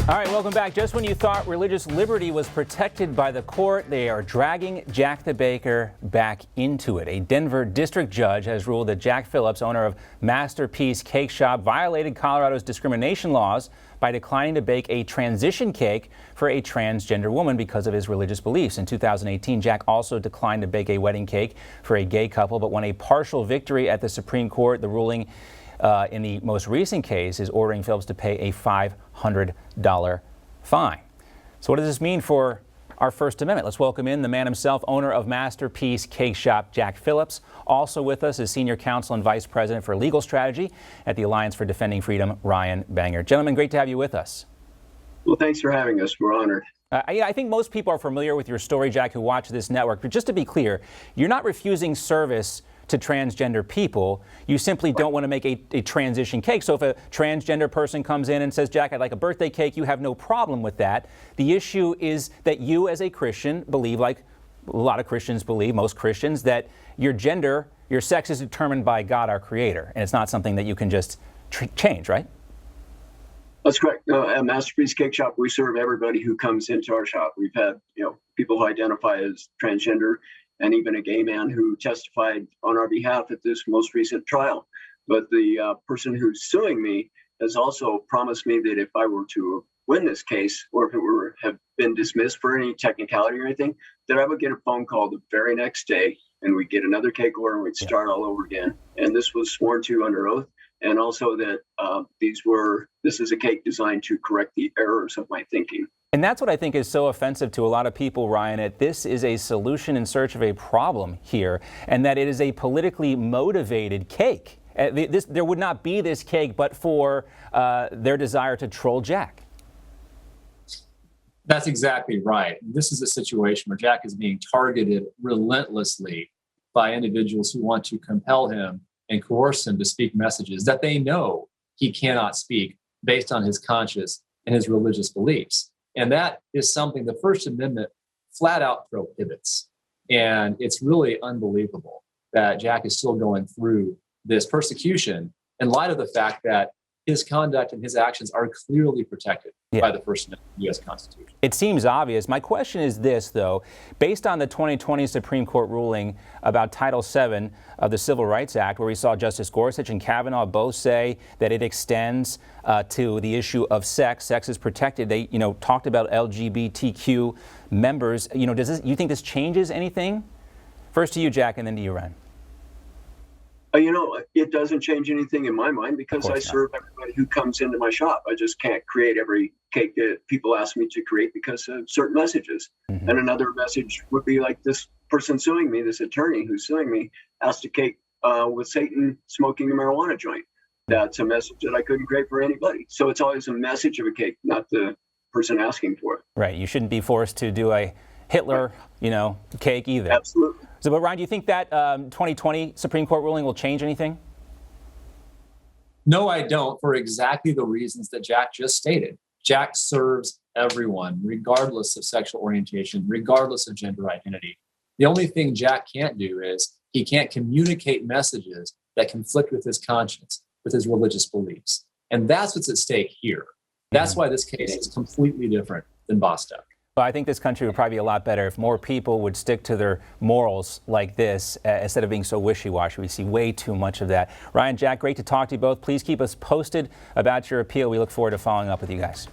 All right, welcome back. Just when you thought religious liberty was protected by the court, they are dragging Jack the Baker back into it. A Denver district judge has ruled that Jack Phillips, owner of Masterpiece Cake Shop, violated Colorado's discrimination laws by declining to bake a transition cake for a transgender woman because of his religious beliefs. In 2018, Jack also declined to bake a wedding cake for a gay couple, but won a partial victory at the Supreme Court. The ruling in the most recent case is ordering Phillips to pay a $500 fine. So what does this mean for our First Amendment? Let's welcome in the man himself, owner of Masterpiece Cake Shop, Jack Phillips. Also with us is Senior Counsel and Vice President for Legal Strategy at the Alliance for Defending Freedom, Ryan Bangert. Gentlemen, great to have you with us. Well, thanks for having us. We're honored. I think most people are familiar with your story, Jack, who watch this network. But just to be clear, you're not refusing service to transgender people. You simply don't want to make a transition cake. So if a transgender person comes in and says, Jack, I'd like a birthday cake, you have no problem with that. The issue is that you as a Christian believe, like a lot of Christians believe, most Christians, that your gender, your sex is determined by God, our Creator, and it's not something that you can just change, right? That's correct. At Masterpiece Cake Shop, we serve everybody who comes into our shop. We've had, people who identify as transgender, and even a gay man who testified on our behalf at this most recent trial. But the person who's suing me has also promised me that if I were to win this case, or if it were have been dismissed for any technicality or anything, that I would get a phone call the very next day, and we'd get another cake order, and we'd start all over again. And this was sworn to under oath, and also that this is a cake designed to correct the errors of my thinking. And that's what I think is so offensive to a lot of people, Ryan, that this is a solution in search of a problem here, and that it is a politically motivated cake. There would not be this cake but for their desire to troll Jack. That's exactly right. This is a situation where Jack is being targeted relentlessly by individuals who want to compel him and coerce him to speak messages that they know he cannot speak based on his conscience and his religious beliefs. And that is something the First Amendment flat out prohibits. And it's really unbelievable that Jack is still going through this persecution in light of the fact that his conduct and his actions are clearly protected by the First Amendment of the U.S. Constitution. It seems obvious. My question is this, though. Based on the 2020 Supreme Court ruling about Title VII of the Civil Rights Act, where we saw Justice Gorsuch and Kavanaugh both say that it extends to the issue of sex. Sex is protected. They, talked about LGBTQ members. You think this changes anything? First to you, Jack, and then to you, Ryan. It doesn't change anything in my mind because I serve everybody who comes into my shop. I just can't create every cake that people ask me to create because of certain messages. Mm-hmm. And another message would be like this person suing me, this attorney who's suing me, asked a cake with Satan smoking a marijuana joint. That's a message that I couldn't create for anybody. So it's always a message of a cake, not the person asking for it. Right. You shouldn't be forced to do a Hitler, cake either. Absolutely. So, but Ryan, do you think that 2020 Supreme Court ruling will change anything? No, I don't, for exactly the reasons that Jack just stated. Jack serves everyone, regardless of sexual orientation, regardless of gender identity. The only thing Jack can't do is he can't communicate messages that conflict with his conscience, with his religious beliefs. And that's what's at stake here. That's why this case is completely different than Bostock. Well, I think this country would probably be a lot better if more people would stick to their morals like this instead of being so wishy-washy. We see way too much of that. Ryan, Jack, great to talk to you both. Please keep us posted about your appeal. We look forward to following up with you guys.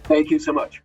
Thank you so much.